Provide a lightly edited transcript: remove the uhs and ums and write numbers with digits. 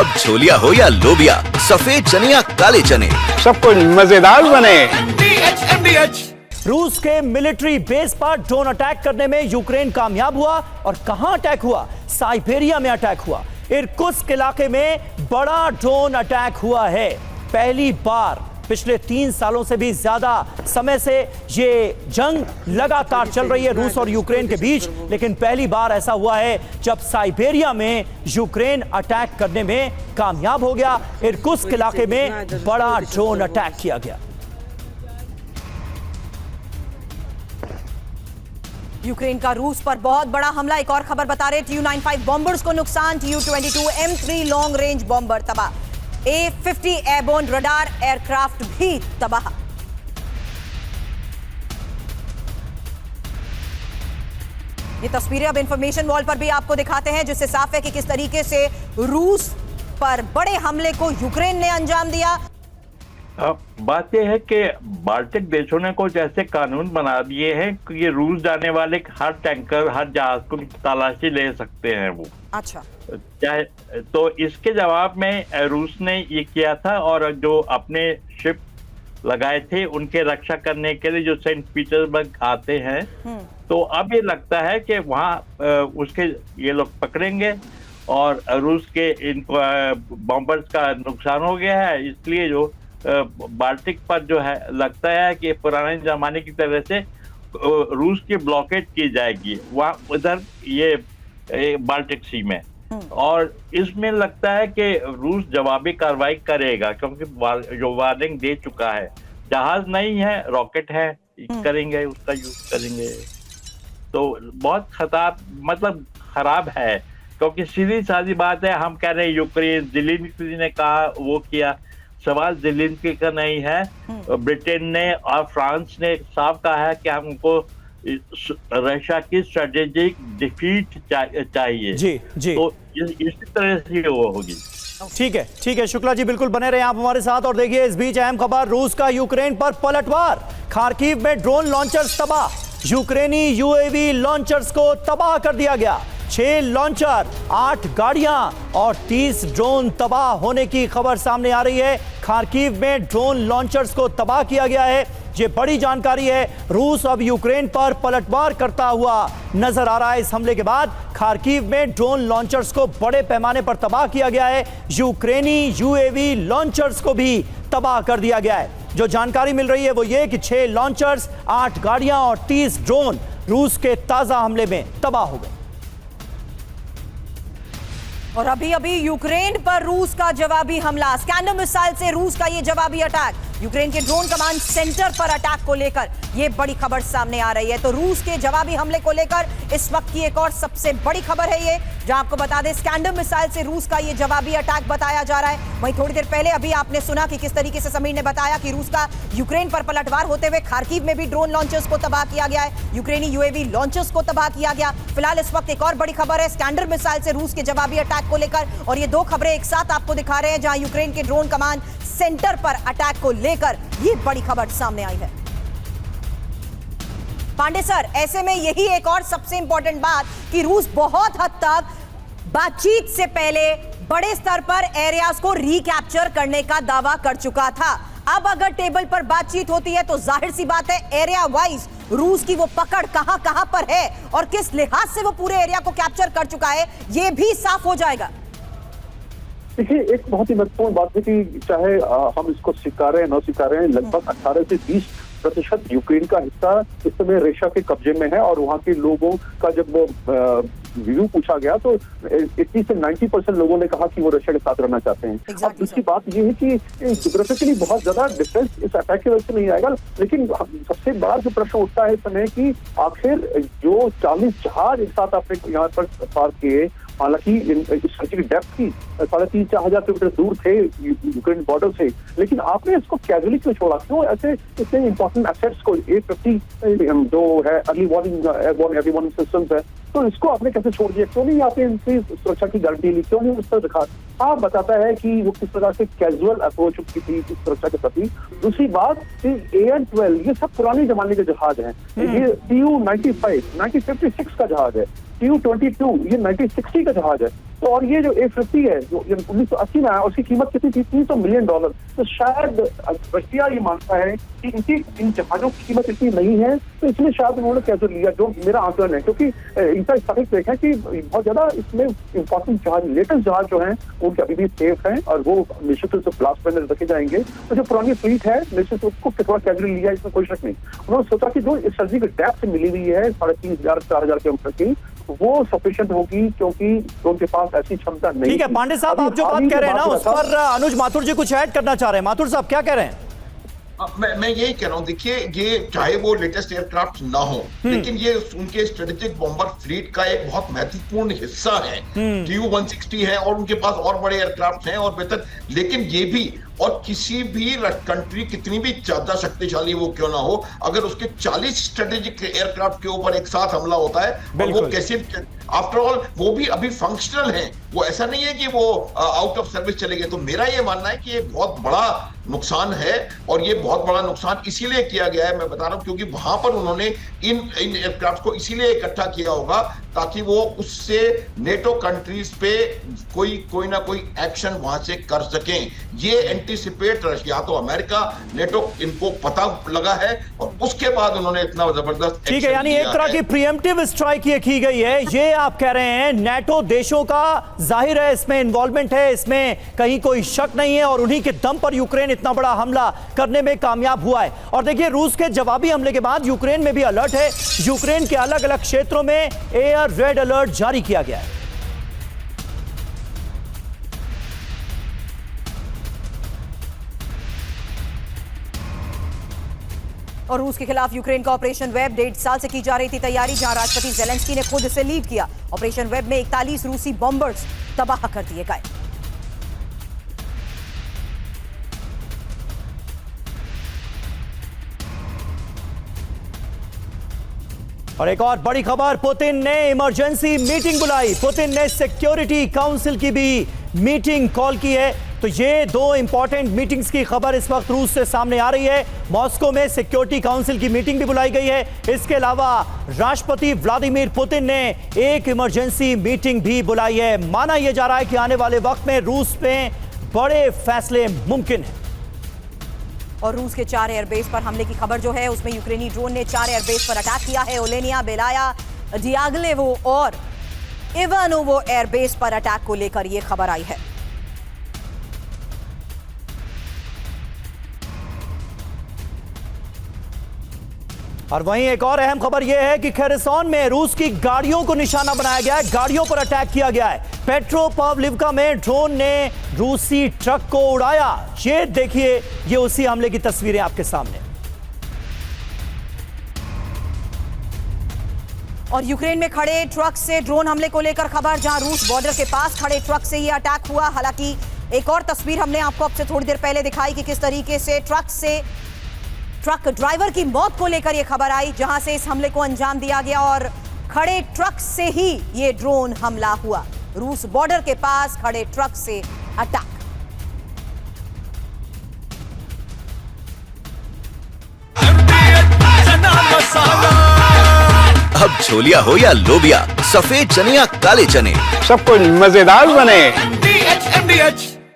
अब छोलिया हो या लोबिया, सफेद चने या काले चने, सब कुछ मजेदार बने। रूस के मिलिट्री बेस पर ड्रोन अटैक करने में यूक्रेन कामयाब हुआ। और कहां अटैक हुआ? साइबेरिया में अटैक हुआ। इरकुत्स्क इलाके में बड़ा ड्रोन अटैक हुआ है। पहली बार पिछले 3 सालों से भी ज्यादा समय से ये जंग लगातार चल रही है रूस और यूक्रेन के बीच, लेकिन पहली बार ऐसा हुआ है जब साइबेरिया में यूक्रेन अटैक करने में कामयाब हो गया। इरकुत्स्क इलाके में बड़ा ड्रोन अटैक किया गया। यूक्रेन का रूस पर बहुत बड़ा हमला। एक और खबर बता रहे Tu-95 बॉम्बर्स को नुकसान, Tu-22 M3 long range bomber तबाह, A-50 एयरबोर्न रडार एयरक्राफ्ट भी तबाह। ये तस्वीरें अब इंफॉर्मेशन वॉल पर भी आपको दिखाते हैं, जिससे साफ है कि किस तरीके से रूस पर बड़े हमले को यूक्रेन ने अंजाम दिया। बात यह है कि बाल्टिक देशों ने कुछ ऐसे कानून बना दिए हैं कि ये रूस जाने वाले हर टैंकर, हर जहाज को तलाशी ले सकते हैं वो। अच्छा। चाहे तो इसके जवाब में रूस ने ये किया था, और जो अपने शिप लगाए थे उनके रक्षा करने के लिए जो सेंट पीटर्सबर्ग आते हैं, तो अब ये लगता है कि वहाँ उसके ये लोग पकड़ेंगे और रूस के इन बॉम्बर्स का नुकसान हो गया है। इसलिए जो बाल्टिक पर जो है लगता है कि पुराने जमाने की तरह से रूस की ब्लॉकेट की जाएगी वहाँ उधर ये बाल्टिक सी में, और इसमें लगता है कि रूस जवाबी कार्रवाई करेगा, क्योंकि जो वार्निंग दे चुका है। जहाज नहीं है, रॉकेट है, करेंगे, उसका यूज करेंगे। तो बहुत खराब है, क्योंकि सीधी सादी बात है। हम कह रहे हैं यूक्रेन, ज़ेलेंस्की ने कहा, वो किया, सवाल ज़ेलेंस्की का नहीं है। ब्रिटेन ने और फ्रांस ने साफ कहा है कि हमको रशिया की स्ट्रेटेजिक डिफीट चाहिए। जी। तो इसी तरह से वो होगी। ठीक है शुक्ला जी, बिल्कुल बने रहे आप हमारे साथ। और देखिए इस बीच अहम खबर, रूस का यूक्रेन पर पलटवार, खार्किव में ड्रोन लॉन्चर्स तबाह, यूक्रेनी यूएवी लॉन्चर्स को तबाह कर दिया गया। 6 लॉन्चर, 8 गाड़ियां और 30 ड्रोन तबाह होने की खबर सामने आ रही है। खार्किव में ड्रोन लॉन्चर्स को तबाह किया गया है, ये बड़ी जानकारी है। रूस अब यूक्रेन पर पलटवार करता हुआ नजर आ रहा है। इस हमले के बाद खार्किव में ड्रोन लॉन्चर्स को बड़े पैमाने पर तबाह किया गया है। यूक्रेनी यूएवी लॉन्चर्स को भी तबाह कर दिया गया है। जो जानकारी मिल रही है वो ये कि 6 लॉन्चर्स, 8 गाड़ियां और 30 ड्रोन रूस के ताजा हमले में तबाह हो गए। और अभी यूक्रेन पर रूस का जवाबी हमला, स्कैंडर मिसाइल से रूस का ये जवाबी अटैक, यूक्रेन के ड्रोन कमांड सेंटर पर अटैक को लेकर ये बड़ी खबर सामने आ रही है। तो रूस के जवाबी हमले को लेकर इस वक्त की एक और सबसे बड़ी खबर है ये, जहां आपको बता दें स्कैंडर मिसाइल से रूस का ये जवाबी अटैक बताया जा रहा है। वहीं थोड़ी देर पहले अभी आपने सुना कि किस तरीके से समीर ने बताया कि रूस का यूक्रेन पर पलटवार होते हुए खार्किव में भी ड्रोन लॉन्चर्स को तबाह किया गया है, यूक्रेनी यूएवी लॉन्चर्स को तबाह किया गया। फिलहाल इस वक्त एक और बड़ी खबर है स्कैंडर मिसाइल से रूस के जवाबी अटैक को लेकर, और ये 2 खबरें एक साथ आपको दिखा रहे हैं, जहां यूक्रेन के ड्रोन कमांड सेंटर पर अटैक को लेकर ये बड़ी खबर सामने आई है। पांडे सर, ऐसे में यही एक और सबसे इंपॉर्टेंट बात कि रूस बहुत हद तक बातचीत से पहले बड़े स्तर पर एरियाज को रिकैप्चर करने का दावा कर चुका था। अब अगर टेबल पर बातचीत होती है तो जाहिर सी बात है एरिया वाइज रूस की वो पकड़ कहां पर है और किस लिहाज से वो पूरे एरिया को कैप्चर कर चुका है, ये भी साफ हो जाएगा। देखिए, एक बहुत ही महत्वपूर्ण बात है कि चाहे हम इसको स्वीकारें न स्वीकारें, लगभग 18 से 20% यूक्रेन का हिस्सा इस समय रशिया के कब्जे में है। और वहाँ के लोगों का जब वो व्यू पूछा गया तो 80 से 90% लोगों ने कहा कि वो रशिया के साथ रहना चाहते हैं। अब दूसरी बात ये है कि जियोग्राफिकली बहुत ज्यादा डिफरेंस इस अटैक की वजह से नहीं आएगा, लेकिन सबसे बड़ा जो प्रश्न उठता है इस समय कि आखिर जो 40 जहाज एक साथ आपने यहाँ पर पार किए, हालांकि इसकी डेप्थ की 3,500-4,000 किलोमीटर दूर थे यूक्रेन बॉर्डर से, लेकिन आपने इसको कैजुअली क्यों छोड़ा? क्यों ऐसे इतने इंपॉर्टेंट एसेट्स को, A-50 जो है early warning airborne warning systems है, तो इसको आपने कैसे छोड़ दिया? क्यों नहीं आपने इनकी सुरक्षा की गारंटी ली? क्यों नहीं उस पर दिखा? हाँ, बताता है कि वो किस प्रकार से कैजुअल अप्रोच की थी इस सुरक्षा के प्रति। दूसरी बात कि AN-12 ये सब पुराने जमाने के जहाज हैं। ये Tu-95 1956 का जहाज है। Tu-22 ये 1960 का जहाज है। तो और ये जो A-50 है जो 1980 में आया, उसकी कीमत कितनी थी? $300 मिलियन। तो शायद रशिया ये मानता है कि इन जहाजों की कीमत इतनी नहीं है, तो इसलिए शायद उन्होंने कैसे लिया, जो मेरा आंकलन है। क्योंकि इनका स्टैटिस्टिक्स देखा कि बहुत ज्यादा इसमें इंपॉर्टेंट जहाज, लेटेस्ट जहाज जो हैं उनके अभी भी सेफ हैं और वो निश्चित रूप से ब्लास्ट में रखे जाएंगे। तो जो पुरानी फ्लीट है निश्चित रूप को थोड़ा कैजुअली लिया, इसमें कोई शक नहीं। उन्होंने सोचा कि जो इस सर्दी की डेप्थ मिली हुई है 3,500 4,000 किलोमीटर की, वो सफिशिएंट होगी, क्योंकि उनके पास ऐसी क्षमता नहीं। ठीक है पांडे साहब, आप जो बात कह रहे हैं ना उस पर अनुज माथुर जी कुछ ऐड करना चाह रहे हैं। माथुर साहब क्या कह रहे हैं? मैं यही कह रहा हूं, देखिए ये चाहे वो लेटेस्ट एयरक्राफ्ट ना हो, लेकिन ये उनके स्ट्रेटेजिक बॉम्बर फ्लीट का एक बहुत महत्वपूर्ण हिस्सा है। Tu-160 है और उनके पास और बड़े एयरक्राफ्ट हैं और बेहतर, लेकिन ये भी, और किसी भी कंट्री कितनी भी ज्यादा शक्तिशाली वो क्यों ना हो, अगर उसके 40 स्ट्रेटेजिक एयरक्राफ्ट के ऊपर एक साथ हमला होता है, और वो कैसे, आफ्टर ऑल वो भी अभी फंक्शनल हैं, वो ऐसा नहीं है कि वो आउट ऑफ सर्विस चले गए। तो मेरा ये मानना है कि ये बहुत बड़ा नुकसान है, और ये बहुत बड़ा नुकसान इसीलिए किया गया है, मैं बता रहा हूं, क्योंकि वहां पर उन्होंने इन एयरक्राफ्ट को इसीलिए इकट्ठा किया होगा ताकि वो उससे नेटो कंट्रीज पे कोई ना कोई एक्शन वहां से कर सकें। ये एंटीसिपेट रशिया, तो अमेरिका, नेटो, इनको पता लगा है और उसके बाद उन्होंने इतना जबरदस्त, ठीक है, यानी एक तरह की प्रीएम्प्टिव स्ट्राइक ये की गई है, ये आप कह रहे हैं। नेटो देशों का जाहिर है इसमें इन्वॉल्वमेंट है, इसमें कहीं कोई शक नहीं है, और उन्हीं के दम पर यूक्रेन इतना बड़ा हमला करने में कामयाब हुआ है। और देखिए रूस के जवाबी हमले के बाद यूक्रेन में भी अलर्ट है। यूक्रेन के अलग अलग क्षेत्रों में एयर रेड अलर्ट जारी किया गया है। और रूस के खिलाफ यूक्रेन का ऑपरेशन वेब 1.5 साल से की जा रही थी तैयारी, जहां राष्ट्रपति जेलेंस्की ने खुद इसे लीड किया। ऑपरेशन वेब में 41 रूसी बॉम्बर्स तबाह कर दिए गए। और एक और बड़ी खबर, पुतिन ने इमरजेंसी मीटिंग बुलाई। पुतिन ने सिक्योरिटी काउंसिल की भी मीटिंग कॉल की है। तो ये दो इंपॉर्टेंट मीटिंग्स की खबर इस वक्त रूस से सामने आ रही है। मॉस्को में सिक्योरिटी काउंसिल की मीटिंग भी बुलाई गई है। इसके अलावा राष्ट्रपति व्लादिमीर पुतिन ने एक इमरजेंसी मीटिंग भी बुलाई है। माना यह जा रहा है कि आने वाले वक्त में रूस में बड़े फैसले मुमकिन हैं। और रूस के 4 एयरबेस पर हमले की खबर जो है उसमें यूक्रेनी ड्रोन ने 4 एयरबेस पर अटैक किया है। ओलेनिया, बेलाया, डियाग्लेवो और इवानोवो एयरबेस पर अटैक को लेकर यह खबर आई है। और वहीं एक और अहम खबर यह है कि खेरसॉन में रूस की गाड़ियों को निशाना बनाया गया है, गाड़ियों पर अटैक किया गया है। पेट्रोपावलिवका में ड्रोन ने रूसी ट्रक को उड़ाया। ये देखिए, ये उसी हमले की तस्वीरें आपके सामने। और यूक्रेन में खड़े ट्रक से ड्रोन हमले को लेकर खबर, जहां रूस बॉर्डर के पास खड़े ट्रक से यह अटैक हुआ। हालांकि एक और तस्वीर हमने आपको अब से थोड़ी देर पहले दिखाई कि किस तरीके से ट्रक ड्राइवर की मौत को लेकर यह खबर आई, जहां से इस हमले को अंजाम दिया गया। और खड़े ट्रक से ही यह ड्रोन हमला हुआ। रूस बॉर्डर के पास खड़े ट्रक से अटैक। अब छोलिया हो या लोबिया, सफेद चने या काले चने, सब कुछ मजेदार बने। MDH